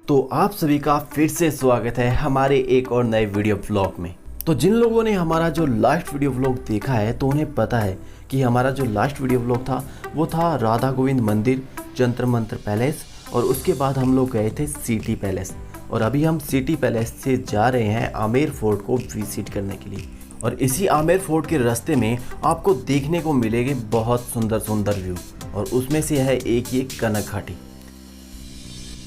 तो आप सभी का फिर से स्वागत है हमारे एक और नए वीडियो व्लॉग में। तो जिन लोगों ने हमारा जो लास्ट वीडियो व्लॉग देखा है तो उन्हें पता है कि हमारा जो लास्ट वीडियो व्लॉग था वो था राधा गोविंद मंदिर, जंतर मंतर पैलेस और उसके बाद हम लोग गए थे सिटी पैलेस। और अभी हम सिटी पैलेस से जा रहे हैं आमेर फोर्ट को विजिट करने के लिए। और इसी आमेर फोर्ट के रास्ते में आपको देखने को मिलेंगे बहुत सुंदर सुंदर व्यू, और उसमें से है एक ये कनक घाटी।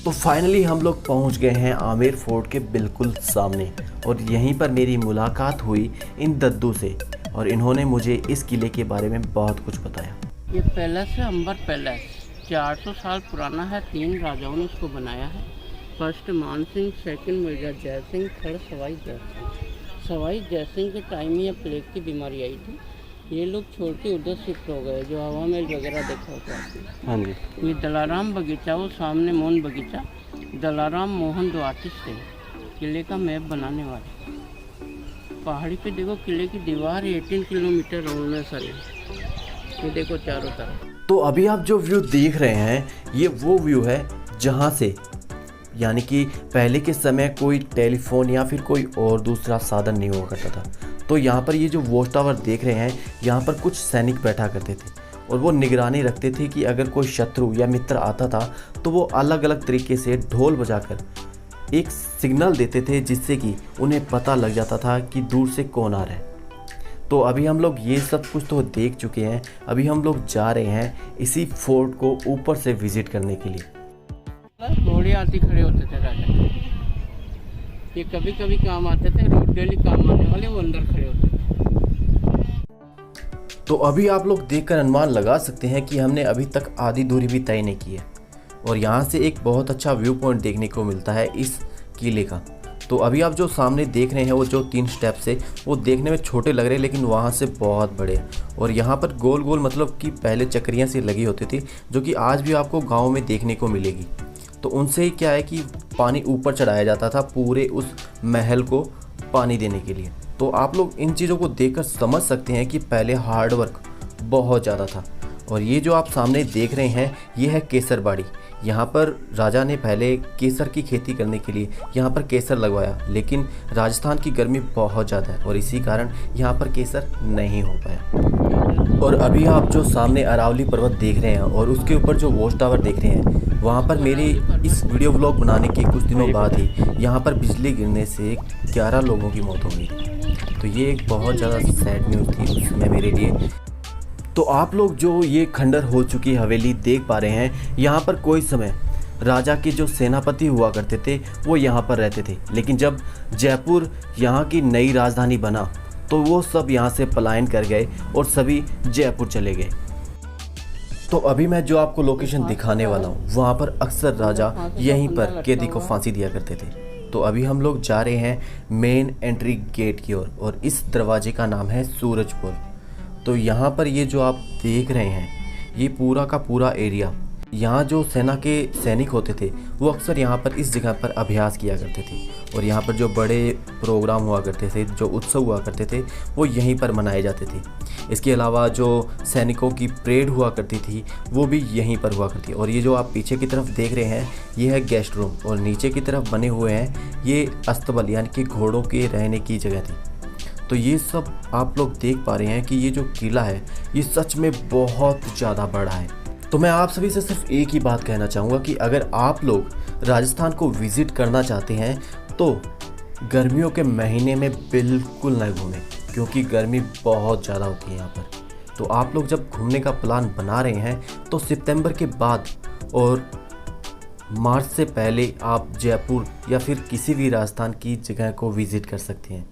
तो फाइनली हम लोग पहुंच गए हैं आमेर फोर्ट के बिल्कुल सामने, और यहीं पर मेरी मुलाकात हुई इन दद्दू से, और इन्होंने मुझे इस किले के बारे में बहुत कुछ बताया। ये पैलेस है अंबर पैलेस, 400 साल पुराना है। 3 राजाओं ने इसको बनाया है। फर्स्ट मान सिंह, सेकंड मिर्जा जय सिंह, थर्ड सवाई जय सिंह। सवाई जय सिंह के टाइम में यह प्लेग की बीमारी आई थी। ये लोग छोड़ के उधर शिफ्ट हो गए, जो हवा महल वगैरह देखा होता है। हाँ जी। ये दलाराम बगीचा, वो सामने मोहन बगीचा। दलाराम मोहन 2 आर्टिस्ट थे किले का मैप बनाने वाले। पहाड़ी पे देखो किले की दीवार 18 किलोमीटर राउंड में सर, ये देखो चारों तरफ। तो अभी आप जो व्यू देख रहे हैं ये वो व्यू है जहाँ से, यानी कि पहले के समय कोई टेलीफोन या फिर कोई और दूसरा साधन नहीं हुआ करता था। तो यहाँ पर ये जो वॉच टावर देख रहे हैं, यहाँ पर कुछ सैनिक बैठा करते थे और वो निगरानी रखते थे कि अगर कोई शत्रु या मित्र आता था तो वो अलग अलग तरीके से ढोल बजाकर एक सिग्नल देते थे, जिससे कि उन्हें पता लग जाता था कि दूर से कौन आ रहा है। तो अभी हम लोग ये सब कुछ तो देख चुके हैं, अभी हम लोग जा रहे हैं इसी फोर्ट को ऊपर से विजिट करने के लिए। घोड़े आती खड़े होते थे राजा, ये कभी कभी काम आते थे, रोज डेली काम आने वाले वो अंदर खड़े होते थे। तो अभी आप लोग देखकर अनुमान लगा सकते हैं कि हमने अभी तक आधी दूरी भी तय नहीं की है, और यहाँ से एक बहुत अच्छा व्यू पॉइंट देखने को मिलता है इस किले का। तो अभी आप जो सामने देख रहे हैं वो जो 3 स्टेप्स है वो देखने में छोटे लग रहे हैं, लेकिन वहाँ से बहुत बड़े हैं। और यहाँ पर गोल गोल मतलब कि पहले चक्रियाँ सी लगी होती थी, जो कि आज भी आपको गाँव में देखने को मिलेगी। तो उनसे ही क्या है कि पानी ऊपर चढ़ाया जाता था पूरे उस महल को पानी देने के लिए। तो आप लोग इन चीज़ों को देखकर समझ सकते हैं कि पहले हार्ड वर्क बहुत ज़्यादा था। और ये जो आप सामने देख रहे हैं ये है केसर बाड़ी। यहाँ पर राजा ने पहले केसर की खेती करने के लिए यहाँ पर केसर लगवाया, लेकिन राजस्थान की गर्मी बहुत ज़्यादा है और इसी कारण यहाँ पर केसर नहीं हो पाया। और अभी आप जो सामने अरावली पर्वत देख रहे हैं और उसके ऊपर जो वॉच टावर देख रहे हैं, वहाँ पर मेरे इस वीडियो व्लॉग बनाने के कुछ दिनों बाद ही यहाँ पर बिजली गिरने से 11 लोगों की मौत हो गई। तो ये एक बहुत ज़्यादा सैड न्यूज़ थी उस समय मेरे लिए। तो आप लोग जो ये खंडर हो चुकी हवेली देख पा रहे हैं, यहाँ पर कोई समय राजा के जो सेनापति हुआ करते थे वो यहाँ पर रहते थे, लेकिन जब जयपुर यहाँ की नई राजधानी बना तो वो सब यहाँ से पलायन कर गए और सभी जयपुर चले गए। तो अभी मैं जो आपको लोकेशन दिखाने वाला हूँ वहाँ पर अक्सर राजा यहीं पर कैदी को फांसी दिया करते थे। तो अभी हम लोग जा रहे हैं मेन एंट्री गेट की ओर, और इस दरवाजे का नाम है सूरजपुर। तो यहाँ पर ये जो आप देख रहे हैं ये पूरा का पूरा एरिया, यहाँ जो सेना के सैनिक होते थे वो अक्सर यहाँ पर इस जगह पर अभ्यास किया करते थे, और यहाँ पर जो बड़े प्रोग्राम हुआ करते थे, जो उत्सव हुआ करते थे वो यहीं पर मनाए जाते थे। इसके अलावा जो सैनिकों की परेड हुआ करती थी वो भी यहीं पर हुआ करती। और ये जो आप पीछे की तरफ देख रहे हैं ये है गेस्ट रूम, और नीचे की तरफ बने हुए हैं ये अस्तबल, यानी कि घोड़ों के रहने की जगह थी। तो ये सब आप लोग देख पा रहे हैं कि ये जो किला है ये सच में बहुत ज़्यादा बड़ा है। तो मैं आप सभी से सिर्फ एक ही बात कहना चाहूँगा कि अगर आप लोग राजस्थान को विज़िट करना चाहते हैं तो गर्मियों के महीने में बिल्कुल न घूमें, क्योंकि गर्मी बहुत ज़्यादा होती है यहाँ पर। तो आप लोग जब घूमने का प्लान बना रहे हैं तो सितंबर के बाद और मार्च से पहले आप जयपुर या फिर किसी भी राजस्थान की जगह को विज़िट कर सकते हैं।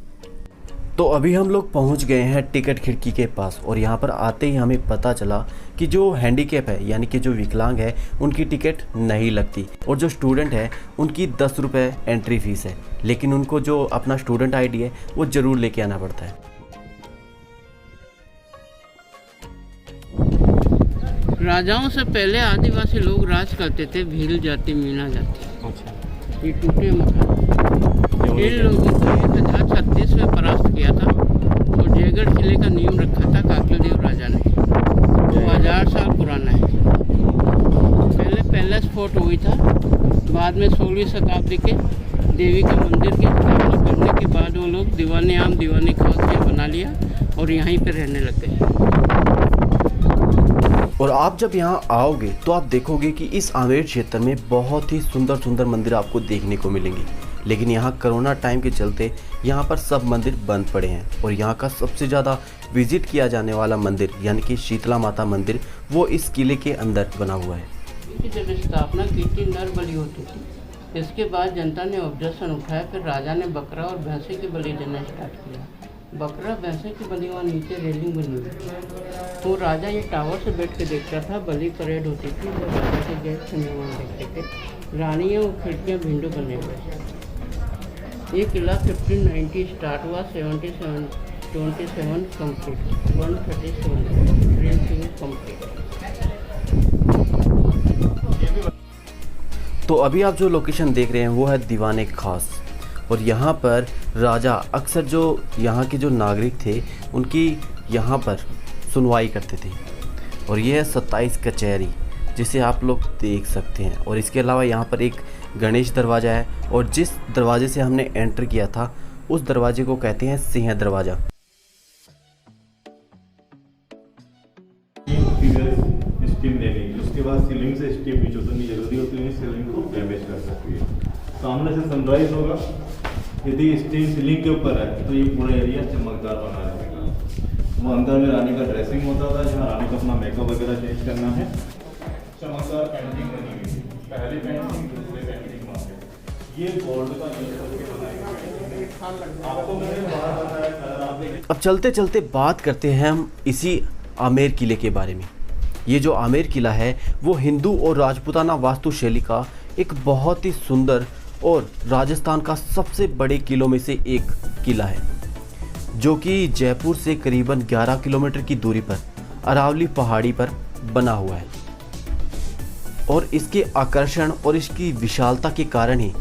तो अभी हम लोग पहुंच गए हैं टिकट खिड़की के पास, और यहाँ पर आते ही हमें पता चला कि जो हैंडीकैप है यानी कि जो विकलांग है उनकी टिकट नहीं लगती, और जो स्टूडेंट है उनकी 10 रुपये एंट्री फीस है, लेकिन उनको जो अपना स्टूडेंट आईडी है वो ज़रूर लेके आना पड़ता है। राजाओं से पहले आदिवासी लोग राज करते थे, भील जाति, मीना जाति। अच्छा। ये टूटे मकान इन लोगों को 1036 में परास्त किया था, और जयगढ़ किले का नियम रखा था काकलदेव राजा ने, जो 1000 साल पुराना है। पहले पैलेस फोर्ट हुई था। बाद में 16वीं शताब्दी के देवी के मंदिर की स्थापना करने के बाद वो लोग दीवाने आम दीवाने खास ये बना लिया और यहीं पे रहने लग गए। और आप जब यहाँ आओगे तो आप देखोगे कि इस आमेर क्षेत्र में बहुत ही सुंदर सुंदर मंदिर आपको देखने को मिलेंगे। लेकिन यहाँ कोरोना टाइम के चलते यहाँ पर सब मंदिर बंद पड़े हैं और यहाँ का सबसे ज़्यादा विजिट किया जाने वाला मंदिर यानी कि शीतला माता मंदिर वो इस किले के अंदर बना हुआ है। इनकी जब स्थापना की थी नर बलि होती थी। इसके बाद जनता ने ऑब्जेक्शन उठाया, फिर राजा ने बकरा और भैंसे की बलि देना स्टार्ट किया। बकरा भैंसे की बलि वहाँ नीचे रेलिंग बनी हुई थी, तो राजा ये टावर से बैठ के देखता था। बलि परेड होती थी, वो राजा के गेट से मेहमान देखते थे। रानियाँ और खिड़कियाँ विंडो बने हुए थे। ये किला 1590 स्टार्ट हुआ, 27 कंप्लीट, 137 कंप्लीट। तो अभी आप जो लोकेशन देख रहे हैं वो है दीवाने खास। और यहाँ पर राजा अक्सर जो यहाँ के जो नागरिक थे उनकी यहाँ पर सुनवाई करते थे। और ये है 27 कचहरी जिसे आप लोग देख सकते हैं। और इसके अलावा यहाँ पर एक गणेश दरवाज़ा है और जिस दरवाजे से हमने एंटर किया था उस दरवाजे को कहते हैं सिंह दरवाज़ा। स्टीम देनी, उसके बाद सीलिंग से स्टीम नीचे उतरनी जरूरी होती है, सीलिंग को डैमेज कर सकती है। सामने से सनराइज होगा, यदि स्टीम सीलिंग के ऊपर है तो ये पूरा एरिया चमकदार बना रहेगा। वो अंदर में रानी का ड्रेसिंग होता था, जहाँ रानी को अपना मेकअप वगैरह चेंज करना है। चमकदार पेंटिंग बनी हुई थी, पहली पेंटिंग दूसरी पेंटिंग वहाँ पे। ये गोल्ड का यूज करके बनाई गई। आपको मैंने बार बताया कलर आप देखें। अब चलते चलते बात करते हैं हम इसी आमेर किले के बारे में। ये जो आमेर किला है वो हिंदू और राजपूताना वास्तुशैली का एक बहुत ही सुंदर और राजस्थान का सबसे बड़े किलों में से एक किला है, जो कि जयपुर से करीबन 11 किलोमीटर की दूरी पर अरावली पहाड़ी पर बना हुआ है। और इसके आकर्षण और इसकी विशालता के कारण ही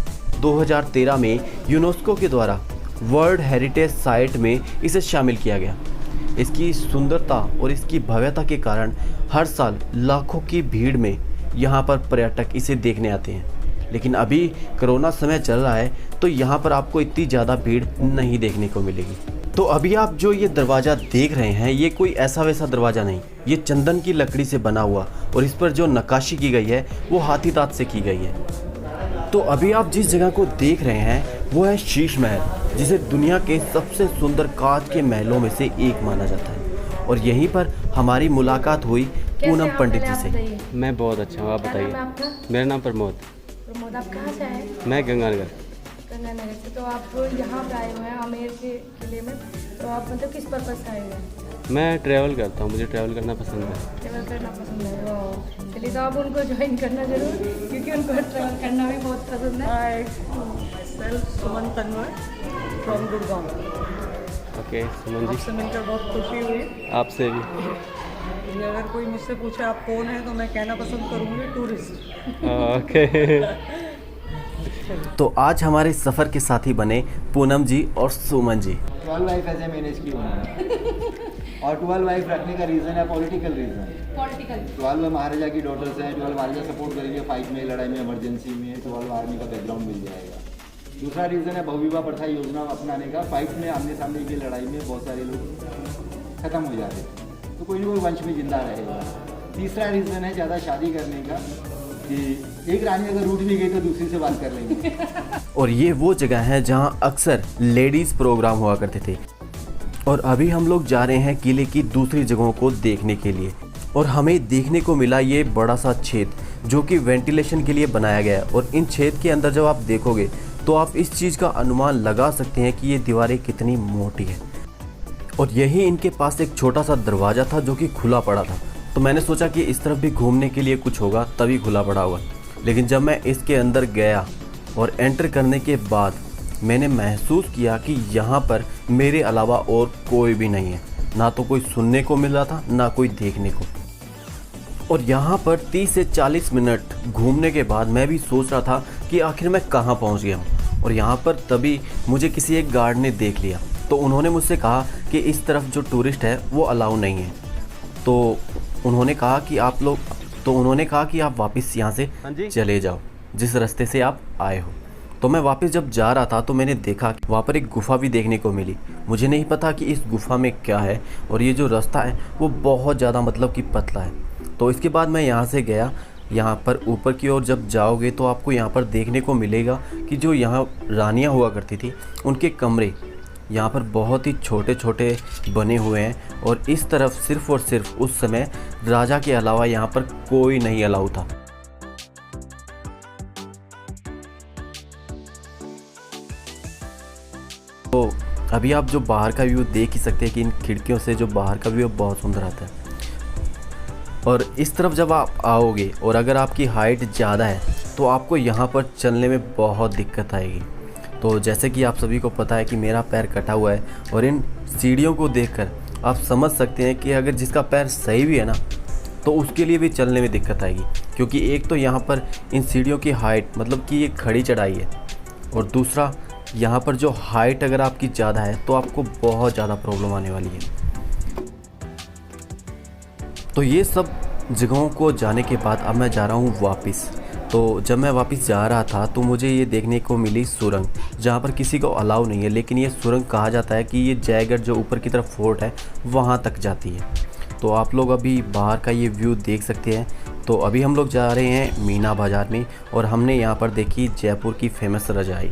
2013 में यूनेस्को के द्वारा वर्ल्ड हेरिटेज साइट में इसे शामिल किया गया। इसकी सुंदरता और इसकी भव्यता के कारण हर साल लाखों की भीड़ में यहाँ पर पर्यटक इसे देखने आते हैं। लेकिन अभी कोरोना समय चल रहा है तो यहाँ पर आपको इतनी ज़्यादा भीड़ नहीं देखने को मिलेगी। तो अभी आप जो ये दरवाज़ा देख रहे हैं ये कोई ऐसा वैसा दरवाज़ा नहीं, ये चंदन की लकड़ी से बना हुआ और इस पर जो नक्काशी की गई है वो हाथी दांत से की गई है। तो अभी आप जिस जगह को देख रहे हैं वो है शीश महल, जिसे दुनिया के सबसे सुंदर कांच के महलों में से एक माना जाता है। और यहीं पर हमारी मुलाकात हुई पूनम पंडित जी से। मैं बहुत अच्छा हूँ, आप बताइए। मेरा नाम प्रमोद। प्रमोद, आप कहाँ से आए? मैं गंगानगर। गंगानगर से। तो आप यहाँ पे आए हुए हैं आमेर के किले में, तो आप मतलब किस पर्पज़ से आए हुए हैं? मैं ट्रैवल करता हूँ, मुझे ट्रैवल करना पसंद है। ट्रैवल करना पसंद है? वाह, चलिए तो आप उनको ज्वाइन करना जरूर, क्योंकि उनको ट्रैवल करना भी बहुत पसंद है। सुमन तन्वर फ्रॉम गुड़गांव। ओके सुमन जी, आपसे मिलकर बहुत खुशी हुई। आपसे भी। अगर कोई मुझसे पूछे आप कौन है तो मैं कहना पसंद करूँगी टूरिस्ट। ओके। तो आज हमारे सफ़र के साथी बने पूनम जी और सुमन जी। 12 वाइफ ऐसे मैनेज की उन्होंने और 12 वाइफ रखने का रीज़न है पॉलिटिकल रीज़न। 12 महाराजा की डॉटर्स हैं, 12 महाराजा सपोर्ट करेंगे फाइट में, लड़ाई में, इमरजेंसी में, 12 आर्मी का बैकग्राउंड मिल जाएगा। दूसरा रीज़न है बहुविवाह प्रथा योजना अपनाने का। फाइट में आमने सामने की लड़ाई में बहुत सारे लोग ख़त्म हो जाते हैं, तो कोई ना कोई वंश में जिंदा रहेगा। तीसरा रीज़न है ज़्यादा शादी करने का, कि एक रानी अगर रूठ भी गई तो दूसरी से बात कर लेंगे। और ये वो जगह है जहाँ अक्सर लेडीज़ प्रोग्राम हुआ करते थे। और अभी हम लोग जा रहे हैं किले की दूसरी जगहों को देखने के लिए। और हमें देखने को मिला ये बड़ा सा छेद जो कि वेंटिलेशन के लिए बनाया गया है। और इन छेद के अंदर जब आप देखोगे तो आप इस चीज़ का अनुमान लगा सकते हैं कि ये दीवारें कितनी मोटी है। और यही इनके पास एक छोटा सा दरवाज़ा था जो कि खुला पड़ा था। तो मैंने सोचा कि इस तरफ भी घूमने के लिए कुछ होगा तभी खुला पड़ा होगा। लेकिन जब मैं इसके अंदर गया और एंटर करने के बाद मैंने महसूस किया कि यहाँ पर मेरे अलावा और कोई भी नहीं है। ना तो कोई सुनने को मिल रहा था ना कोई देखने को। और यहाँ पर 30 से 40 मिनट घूमने के बाद मैं भी सोच रहा था कि आखिर मैं कहाँ पहुँच गया हूँ। और यहाँ पर तभी मुझे किसी एक गार्ड ने देख लिया, तो उन्होंने मुझसे कहा कि इस तरफ जो टूरिस्ट है वो अलाउ नहीं है। तो उन्होंने कहा कि आप लोग तो उन्होंने कहा कि आप वापस यहाँ से हाँ जी। चले जाओ जिस रास्ते से आप आए हो। तो मैं वापस जब जा रहा था तो मैंने देखा कि वहाँ पर एक गुफ़ा भी देखने को मिली। मुझे नहीं पता कि इस गुफ़ा में क्या है, और ये जो रास्ता है वो बहुत ज़्यादा मतलब कि पतला है। तो इसके बाद मैं यहाँ से गया। यहाँ पर ऊपर की ओर जब जाओगे तो आपको यहाँ पर देखने को मिलेगा कि जो यहाँ रानियाँ हुआ करती थी उनके कमरे यहाँ पर बहुत ही छोटे छोटे बने हुए हैं, और इस तरफ सिर्फ़ और सिर्फ उस समय राजा के अलावा यहाँ पर कोई नहीं अलाउ था। तो अभी आप जो बाहर का व्यू देख ही सकते हैं कि इन खिड़कियों से जो बाहर का व्यू बहुत सुंदर आता है। और इस तरफ जब आप आओगे और अगर आपकी हाइट ज़्यादा है तो आपको यहाँ पर चलने में बहुत दिक्कत आएगी। तो जैसे कि आप सभी को पता है कि मेरा पैर कटा हुआ है, और इन सीढ़ियों को देखकर आप समझ सकते हैं कि अगर जिसका पैर सही भी है ना तो उसके लिए भी चलने में दिक्कत आएगी, क्योंकि एक तो यहाँ पर इन सीढ़ियों की हाइट मतलब कि ये खड़ी चढ़ाई है, और दूसरा यहाँ पर जो हाइट अगर आपकी ज़्यादा है तो आपको बहुत ज़्यादा प्रॉब्लम आने वाली है। तो ये सब जगहों को जाने के बाद अब मैं जा रहा हूँ वापस। तो जब मैं वापस जा रहा था तो मुझे ये देखने को मिली सुरंग, जहाँ पर किसी को अलाउ नहीं है, लेकिन ये सुरंग कहा जाता है कि ये जयगढ़ जो ऊपर की तरफ फोर्ट है वहाँ तक जाती है। तो आप लोग अभी बाहर का ये व्यू देख सकते हैं। तो अभी हम लोग जा रहे हैं मीना बाज़ार में, और हमने यहाँ पर देखी जयपुर की फेमस रजाई।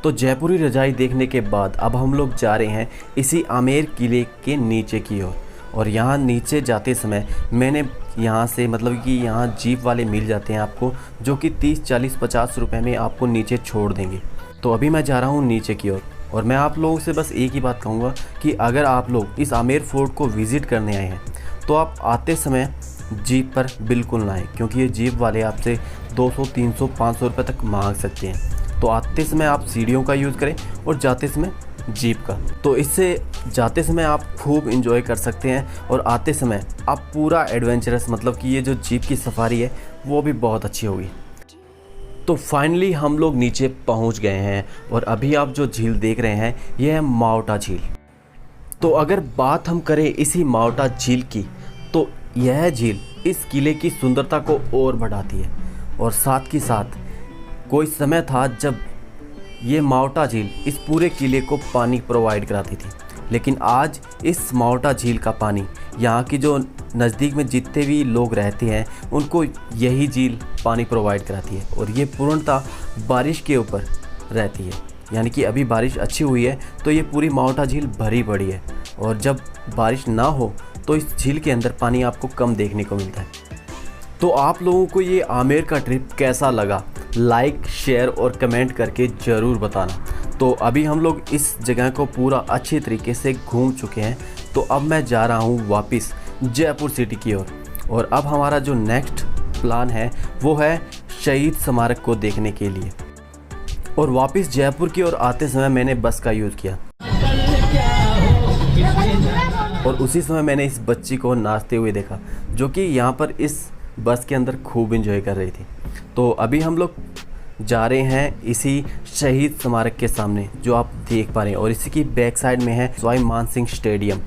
तो जयपुरी रजाई देखने के बाद अब हम लोग जा रहे हैं इसी आमेर किले के नीचे की ओर। और यहाँ नीचे जाते समय मैंने यहाँ से मतलब कि यहाँ जीप वाले मिल जाते हैं आपको, जो कि 30, 40, 50 रुपए में आपको नीचे छोड़ देंगे। तो अभी मैं जा रहा हूँ नीचे की ओर, और मैं आप लोगों से बस एक ही बात कहूँगा कि अगर आप लोग इस आमेर फोर्ट को विज़िट करने आए हैं तो आप आते समय जीप पर बिल्कुल ना आए, क्योंकि ये जीप वाले आपसे 200, 300, 500 रुपये तक मांग सकते हैं। तो आते समय आप सीढ़ियों का यूज़ करें और जाते समय जीप का। तो इससे जाते समय आप खूब एंजॉय कर सकते हैं, और आते समय आप पूरा एडवेंचरस मतलब कि ये जो जीप की सफारी है वो भी बहुत अच्छी होगी। तो फाइनली हम लोग नीचे पहुंच गए हैं, और अभी आप जो झील देख रहे हैं ये है मावटा झील। तो अगर बात हम करें इसी मावटा झील की, तो यह झील इस किले की सुंदरता को और बढ़ाती है। और साथ ही साथ कोई समय था जब ये मावटा झील इस पूरे किले को पानी प्रोवाइड कराती थी, लेकिन आज इस मावटा झील का पानी यहाँ की जो नज़दीक में जितने भी लोग रहते हैं उनको यही झील पानी प्रोवाइड कराती है। और ये पूर्णतः बारिश के ऊपर रहती है, यानी कि अभी बारिश अच्छी हुई है तो ये पूरी मावटा झील भरी पड़ी है, और जब बारिश ना हो तो इस झील के अंदर पानी आपको कम देखने को मिलता है। तो आप लोगों को ये आमेर का ट्रिप कैसा लगा, लाइक, शेयर और कमेंट करके ज़रूर बताना। तो अभी हम लोग इस जगह को पूरा अच्छे तरीके से घूम चुके हैं। तो अब मैं जा रहा हूँ वापस जयपुर सिटी की ओर, और अब हमारा जो नेक्स्ट प्लान है वो है शहीद स्मारक को देखने के लिए। और वापस जयपुर की ओर आते समय मैंने बस का यूज़ किया, और उसी समय मैंने इस बच्ची को नाचते हुए देखा, जो कि यहाँ पर इस बस के अंदर खूब एंजॉय कर रही थी। तो अभी हम लोग जा रहे हैं इसी शहीद स्मारक के सामने जो आप देख पा रहे हैं, और इसी की बैक साइड में है सवाई मानसिंह स्टेडियम।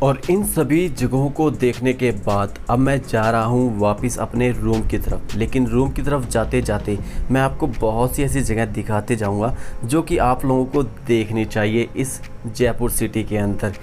और इन सभी जगहों को देखने के बाद अब मैं जा रहा हूँ वापस अपने रूम की तरफ। लेकिन रूम की तरफ जाते जाते मैं आपको बहुत सी ऐसी जगह दिखाते जाऊँगा जो कि आप लोगों को देखनी चाहिए इस जयपुर सिटी के अंदर।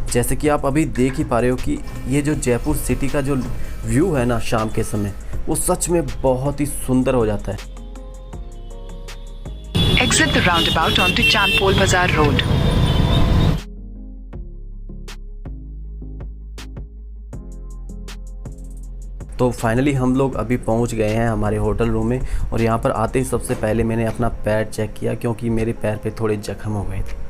जैसे कि आप अभी देख ही पा रहे हो कि ये जो जयपुर सिटी का जो व्यू है ना शाम के समय, वो सच में बहुत ही सुंदर हो जाता है। Exit the roundabout onto Chandpol Bazaar Road. तो फाइनली हम लोग अभी पहुंच गए हैं हमारे होटल रूम में, और यहाँ पर आते ही सबसे पहले मैंने अपना पैर चेक किया क्योंकि मेरे पैर पे थोड़े जख्म हो गए थे।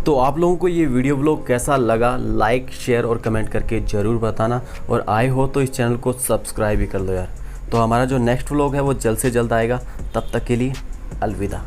तो आप लोगों को ये वीडियो ब्लॉग कैसा लगा, लाइक, शेयर और कमेंट करके ज़रूर बताना, और आए हो तो इस चैनल को सब्सक्राइब भी कर लो यार। तो हमारा जो नेक्स्ट व्लॉग है वो जल्द से जल्द आएगा, तब तक के लिए अलविदा।